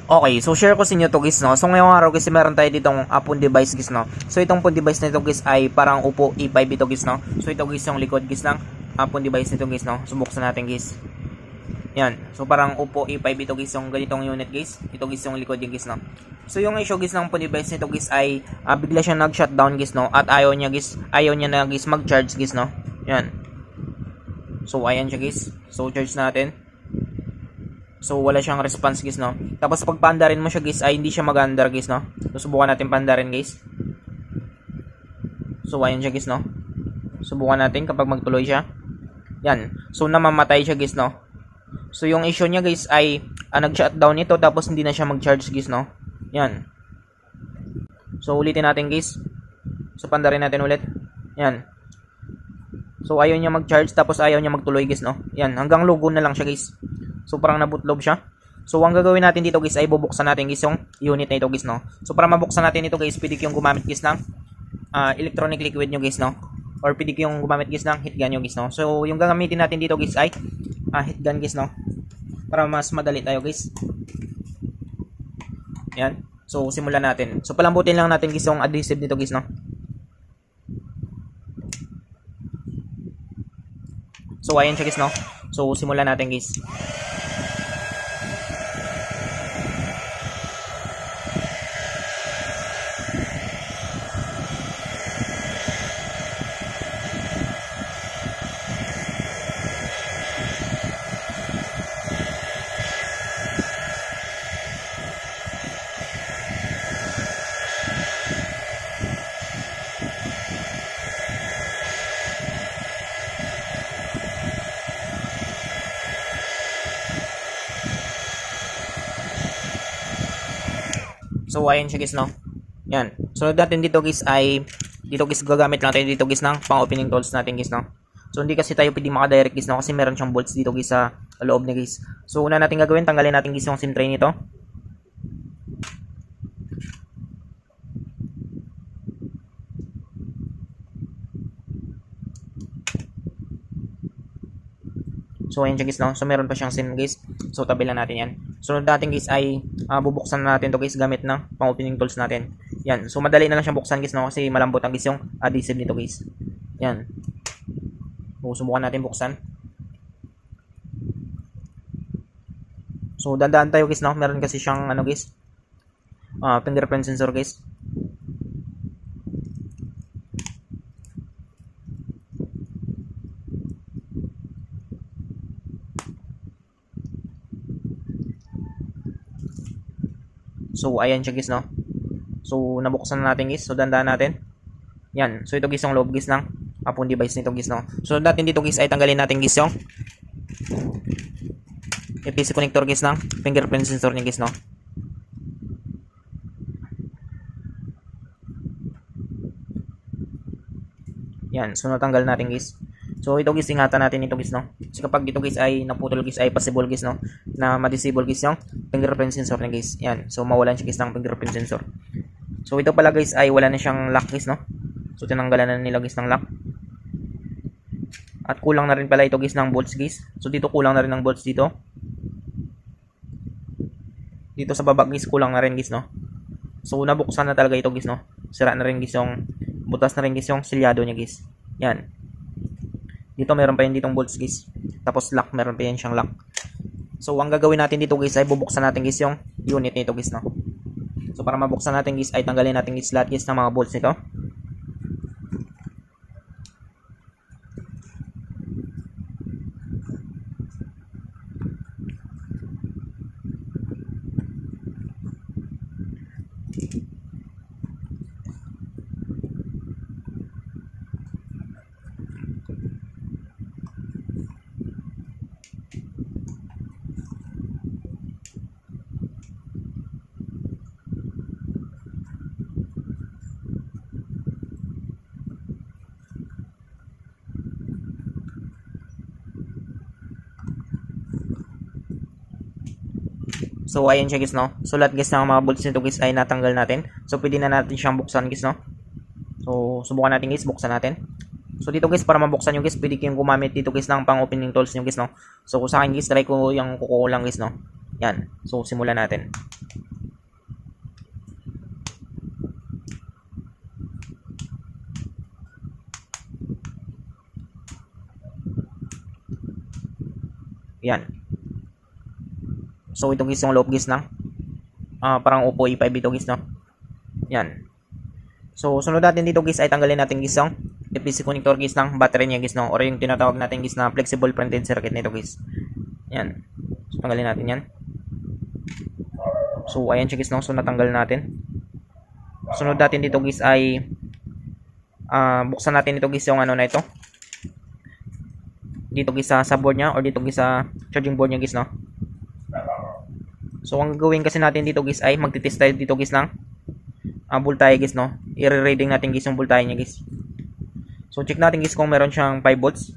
Okay, so share ko sa inyo to guys, no. So ngayong araw guys, meron tayo ditong phone device guys, no. So itong phone device na ito guys ay parang Oppo E5 ito guys, no. So ito guys yung likod guys ng phone device nito guys, no. So buksan natin guys. Yan. So parang Oppo E5 ito guys yung ganitong unit guys. Ito guys yung likod yung guys, no. So yung issue guys ng phone device nito guys ay bigla siyang nag-shutdown guys, no. At ayaw niya na guys mag-charge guys, no. Yan. So ayan siya guys. So charge natin. So wala siyang response guys, no. Tapos pag paandarin mo siya guys ay hindi siya mag-andar guys, no. So subukan natin paandarin guys. So ayan siya guys, no. Subukan natin kapag magtuloy siya. Yan. So namamatay siya guys, no. So yung issue niya guys ay nag-shutdown ito tapos hindi na siya mag-charge guys, no. Yan. So ulitin natin guys. So paandarin natin ulit. Yan. So ayaw niya mag-charge tapos ayaw niya magtuloy guys, no. Yan, hanggang logo na lang siya guys. So parang nabootlog siya. So ang gagawin natin dito guys ay bubuksan natin guys yung unit na ito guys, no. So para mabuksan natin ito guys, pwede kayong gumamit guys ng electronic liquid nyo guys, no. Or pwede kayong gumamit guys ng heat gun nyo guys, no. So yung gagamitin natin dito guys ay heat gun guys, no. Para mas madali tayo guys. Yan. So simulan natin. So palambutin lang natin guys yung adhesive nito guys, no. So ayan siya guys, no. So simulan natin guys. So ayan siya guys, no. Yan. So natin dito guys ay dito guys gagamit lang tayo dito guys ng pang opening tools natin guys, no. So hindi kasi tayo pwedeng maka-direct guys, no, kasi meron siyang bolts dito guys sa loob niya guys. So una natin gagawin, tanggalin natin guys yung SIM tray nito. So ayan siya guys, no. So meron pa siyang SIM guys. So tabi lang natin yan. Sunod natin guys ay bubuksan natin to guys gamit ng pang opening tools natin. Yan. So madali na lang siyang buksan guys, no, kasi malambot ang guys yung adhesive nito guys. Yan. So subukan natin buksan. So dandaan tayo guys, no. Meron kasi siyang ano guys, fingerprint sensor guys. So ayan siya guys, no. So nabuksan na natin guys. So dandaan natin. Yan. So ito guys yung loob guys ng phone device nito guys, no. So natin dito guys ay tanggalin natin guys yung PC connector guys ng fingerprint sensor niya guys, no. Yan. So natanggal natin guys. So ito guys, ingatan natin ito guys, no. Kasi kapag ito guys ay naputol guys ay possible guys, no, na ma-disable guys yung fingerprint sensor niya guys. Yan. So mawalan siya guys ng fingerprint sensor. So ito pala guys ay wala na siyang lock guys, no. So tinanggalan na nila guys ng lock. At kulang na rin pala ito guys ng bolts guys. So dito kulang na rin ng bolts dito. Dito sa baba guys kulang na rin guys, no. So nabuksan na talaga ito guys, no. Sira na rin guys yung butas na rin guys yung selyado niya guys. Yan. Dito meron pa yan ditong bolts guys. Tapos lock, meron pa yan siyang lock. So ang gagawin natin dito guys ay bubuksan natin guys yung unit nito guys, no. So para mabuksan natin guys ay tanggalin natin guys lahat guys ng mga bolts nito. So ayan siya guys, no. So lahat guys ng mga bolts nito guys ay natanggal natin. So pwede na natin siyang buksan guys, no. So subukan natin guys, buksan natin. So dito guys, para mabuksan yung guys, pwede kayong gumamit dito guys ng pang opening tools nyo guys, no. So sa akin guys, try ko yung kuko lang guys, no. Yan. So, simulan natin. Yan. So, ito guys yung loob guys ng parang Oppo A5 ito guys, no? Yan. So, sunod natin dito guys ay tanggalin natin guys yung FPC connector guys ng battery niya guys, no? Or yung tinatawag natin guys na flexible printed circuit nito guys. Yan. So, tanggalin natin yan. So, ayan siya guys, no? So, natanggal natin. Sunod natin dito guys ay buksan natin ito guys yung ano na ito. Dito guys sa board niya or dito guys sa charging board niya guys, no? So, ang gagawin kasi natin dito guys ay magtitest tayo dito guys ng voltahe guys, no? I-reading natin guys yung voltahe niya guys. So, check natin guys kung meron siyang 5 volts.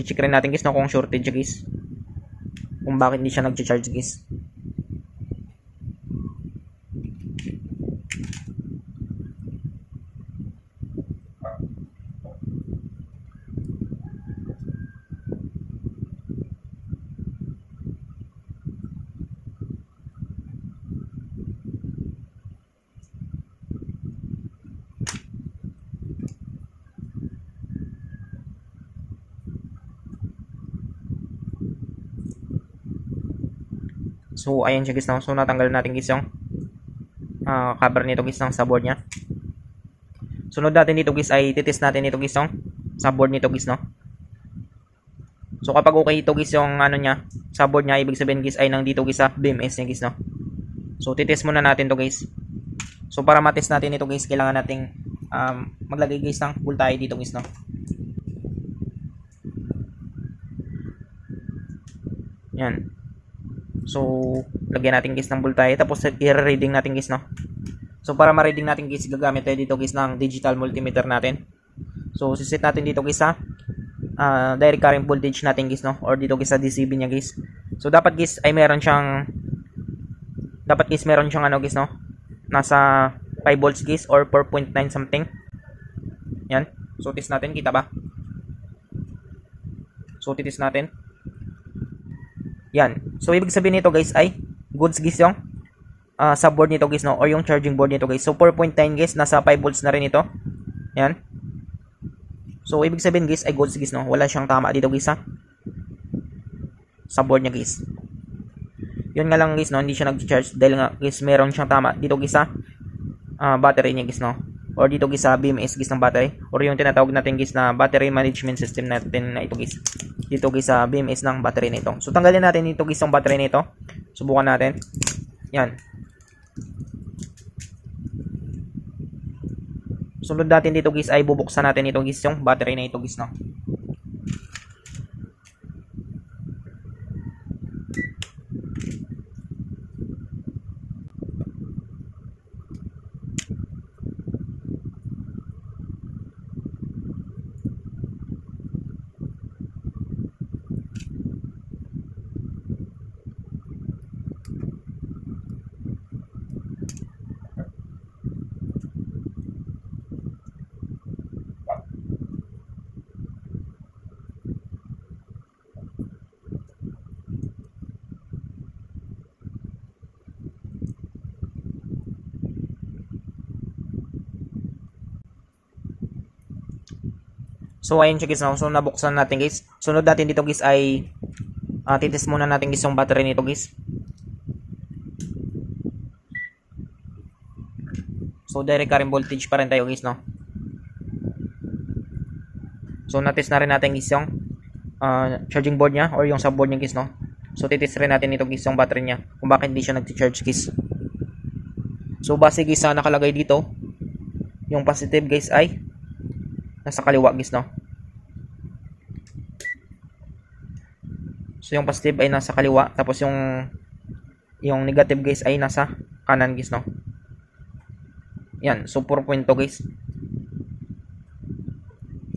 Check rin natin guys, no, kung shortage guys. Kung bakit hindi siya nag-charge guys. So, ayan siya guys, no? So, natanggal natin guys yung cover nito guys ng sa board niya. Sunod natin dito guys ay titest natin ito guys yung sa board nito guys, no? So, kapag okay ito guys yung ano niya, sa board niya, ibig sabihin guys ay nandito guys sa BMS niya guys, no? So, titest muna natin to guys. So, para matest natin ito guys, kailangan nating maglagay guys ng voltahe dito guys, no? Yan. So, lagyan natin guys ng voltahe tapos i-reading natin guys, no? So, para ma-reading natin guys, gagamit tayo dito guys ng digital multimeter natin. So, siset natin dito guys sa direct current voltage natin guys, no? Or dito guys sa DCB niya guys. So, dapat guys ay meron siyang ano guys, no? Nasa 5 volts guys or 4.9 something. Yan. So, test natin, kita ba? So, titest natin. Yan. So, ibig sabihin nito guys ay goods guys yung subboard nito guys, no? Or yung charging board nito guys. So, 4.9 guys, nasa 5 volts na rin ito. Yan. So, ibig sabihin guys ay goods guys, no? Wala siyang tama dito guys, ha? Sa board niya guys. Yun nga lang guys, no? Hindi siya nag-charge dahil nga guys meron siyang tama dito guys sa battery niya guys, no? Or dito guys sa BMS guys ng battery. Or yung tinatawag natin guys na battery management system natin na ito guys. Dito guys sa BMS ng battery nito. So, tanggalin natin dito guys yung battery nito. Subukan natin. Yan. Sunod natin dito guys ay bubuksan natin ito guys yung battery na ito guys, no? So, ayun siya guys, no? So, nabuksan natin guys. Sunod natin dito guys ay titest muna natin guys yung battery nito guys. So, direct current voltage pa rin tayo guys, no? So, natest na rin natin guys yung charging board niya or yung subboard niya guys, no? So, titest rin natin ito guys yung battery niya kung bakit hindi siya nag-charge guys. So, base guys sa nakalagay dito, yung positive guys ay nasa kaliwa guys, no? So, yung positive ay nasa kaliwa. Tapos, yung negative guys ay nasa kanan guys, no? Yan. So, 4.2 guys.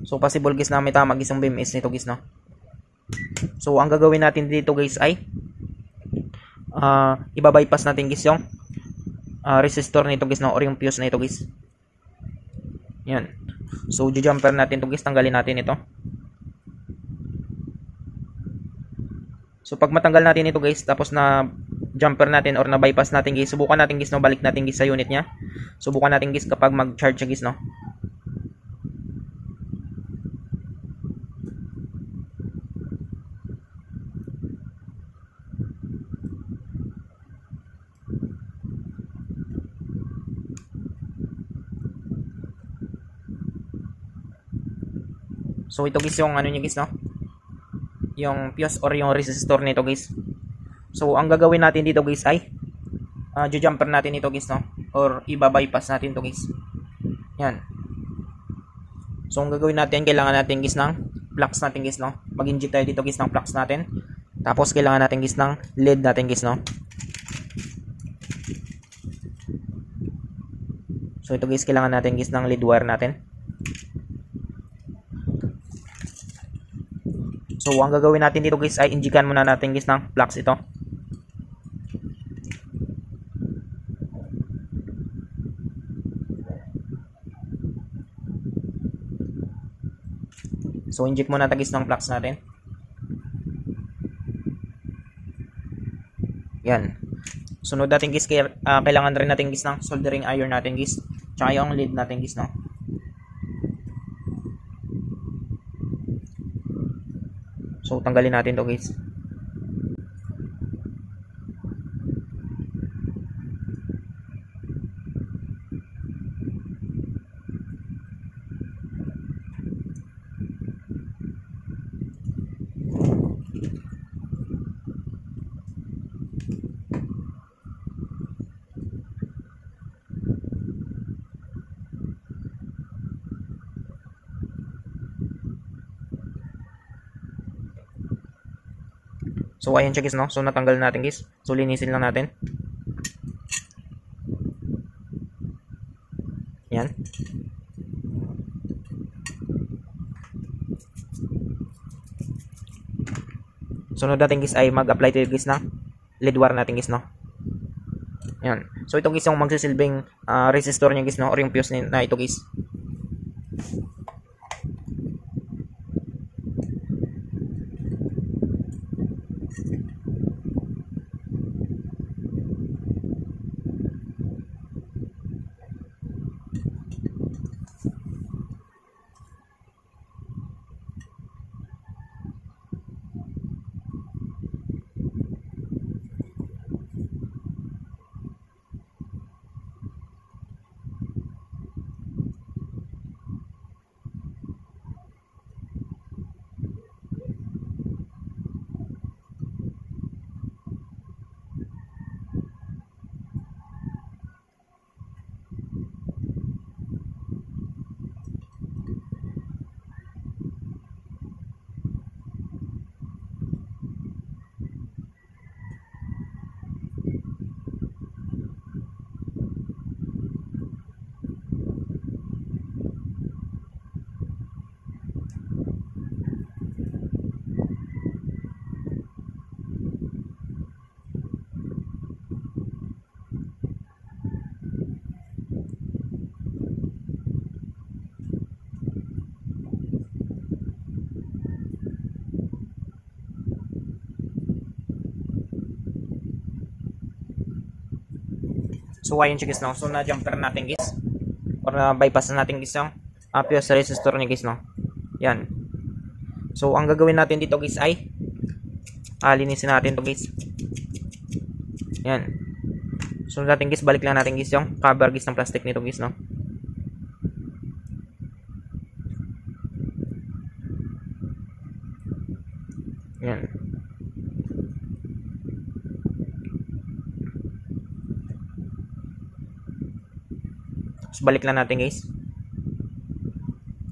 So, possible guys na may tama guys yung BMS nito guys, no? So, ang gagawin natin dito guys ay ibabypass natin guys yung resistor nito guys, no? Or yung fuse na ito guys. Yan. So, jumper natin ito guys. Tanggalin natin ito. So pag matanggal natin ito guys, tapos na jumper natin or na bypass natin guys, subukan natin guys no, balik natin guys sa unit niya. Subukan natin guys kapag mag-charge siya guys no. So ito guys yung ano niya guys no, yung fuse or yung resistor nito guys. So ang gagawin natin dito guys ay jumper natin ito guys no, or iba-bypass natin to guys. Yan. So ang gagawin natin, kailangan natin guys ng flux natin guys no. Mag-inject tayo dito guys ng flux natin. Tapos kailangan natin guys ng lead natin guys no. So ito guys, kailangan natin guys ng lead wire natin. So ang gagawin natin dito guys ay injikan muna natin guys ng flux ito. So inject muna natin guys ng flux natin. Yan. Sunod natin guys, kailangan rin natin guys ng soldering iron natin guys. Tsaka yung lead natin guys no. So tanggalin natin to guys. So ayan siya guys no. So natanggal natin guys. So linisin lang natin. Yan. Sunod natin guys ay mag-apply tayo guys ng lead wire natin guys no. Yan. So ito guys yung magsisilbing resistor niya guys no, or yung fuse na ito guys. So ayan siya guys no. So na jumper natin guys, or na bypass natin guys yung fuse resistor niya guys no. Yan. So ang gagawin natin dito guys ay linisin natin to guys. Yan. So natin guys, balik lang natin guys yung cover guys ng plastic nito guys no. Yan. So balik lang natin guys.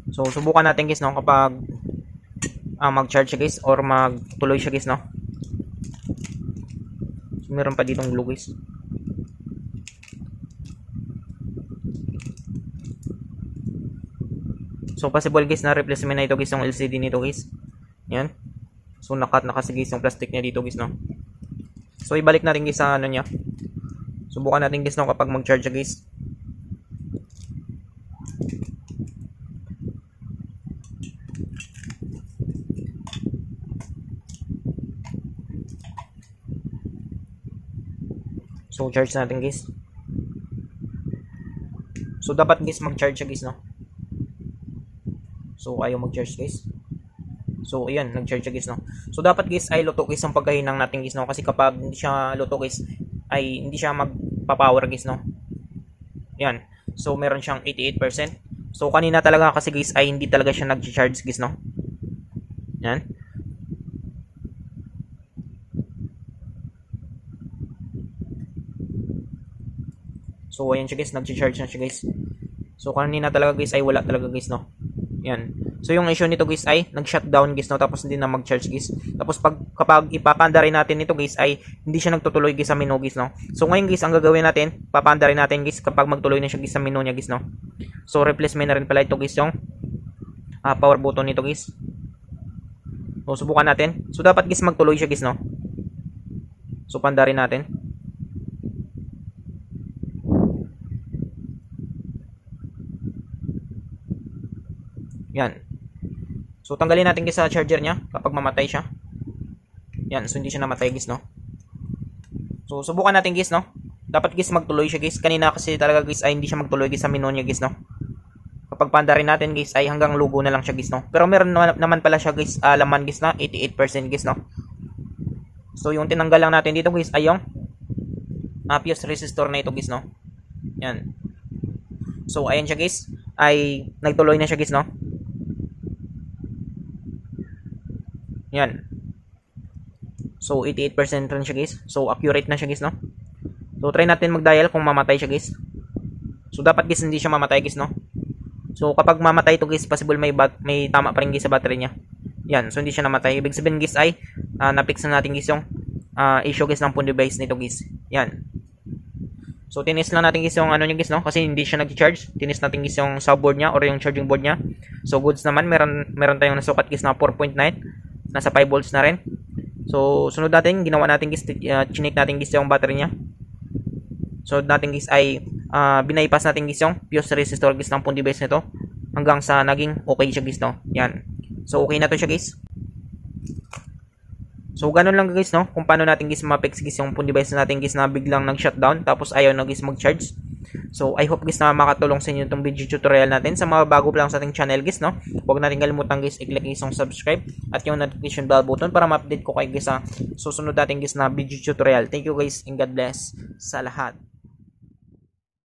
So subukan natin guys no, kapag mag-charge siya guys or magtuloy siya guys no. So meron pa ditong glue guys. So possible guys na replacement na ito guys yung LCD nito guys. Yan. So nakat na kasi guys yung plastic niya dito guys no. So ibalik natin guys sa ano niya. Subukan natin guys no kapag mag-charge siya guys. So charge natin guys. So dapat guys mag-charge siya guys, no? So ayaw mag-charge guys. So ayan, nag-charge siya guys, no? So dapat guys ay luto guys ang pagkahinang natin guys, no? Kasi kapag hindi siya luto guys ay hindi siya magpa-power guys, no? Yan. So meron siyang 88%. So kanina talaga kasi guys ay hindi talaga siya nag-charge guys, no? Yan. So ayan siya guys, nag-charge na siya guys. So kanina talaga guys ay wala talaga guys, no? Yan. So yung issue nito guys ay nag-shutdown guys, no? Tapos hindi na mag-charge guys. Tapos kapag ipapanda rin natin nito guys ay hindi siya nagtutuloy guys sa menu guys, no? So ngayon guys ang gagawin natin, papanda rin natin guys kapag magtuloy na siya guys sa menu niya guys, no? So replacement na rin pala ito guys yung power button nito guys. So subukan natin. So dapat guys magtuloy siya guys, no? So panda rin natin. Yan. So tanggalin natin guys sa charger niya kapag mamatay siya. Yan, so hindi siya namatay guys, no? So subukan natin guys, no? Dapat guys magtuloy siya guys. Kanina kasi talaga guys ay hindi siya magtuloy guys sa menu niya guys, no? Kapag panda rin natin guys ay hanggang logo na lang siya guys, no? Pero meron naman pala siya guys laman guys na 88% guys, no? So yung tinanggal lang natin dito guys ay yung fuse resistor na ito guys, no? Yan. So ayan siya guys, ay nagtuloy na siya guys, no? Yan. So 88% rin siya guys. So accurate na siya guys, no? So try natin mag-dial kung mamatay siya guys. So dapat guys hindi siya mamatay guys, no? So kapag mamatay ito guys, possible may tama pa rin guys sa battery niya. Yan, so hindi siya namatay. Ibig sabihin guys ay na-fix na natin guys yung issue guys ng phone device nito guys. Yan. So tinis lang natin guys yung ano niya guys, no? Kasi hindi siya nag-charge. Tinis natin guys yung subboard niya or yung charging board niya. So goods naman, meron tayong nasukat guys na 4.9. Nasa 5 volts na rin. So sunod natin, ginawa natin guys, chinik natin guys yung battery niya. So natin guys ay binaypass natin guys yung fuse resistor guys ng phone device nito hanggang sa naging okay siya guys, no? Yan. So okay na to siya guys. So ganun lang guys, no? Kung paano natin guys ma-fix guys yung phone device natin guys na biglang nag-shutdown tapos ayaw na guys mag-charge. So I hope guys na makatulong sa inyo itong video tutorial natin. Sa mga bago pa lang sa ating channel guys, no? Huwag natin kalimutan guys i-click guys yung subscribe at yung notification bell button para ma-update ko kayo guys sa susunod natin guys na video tutorial. Thank you guys and God bless sa lahat.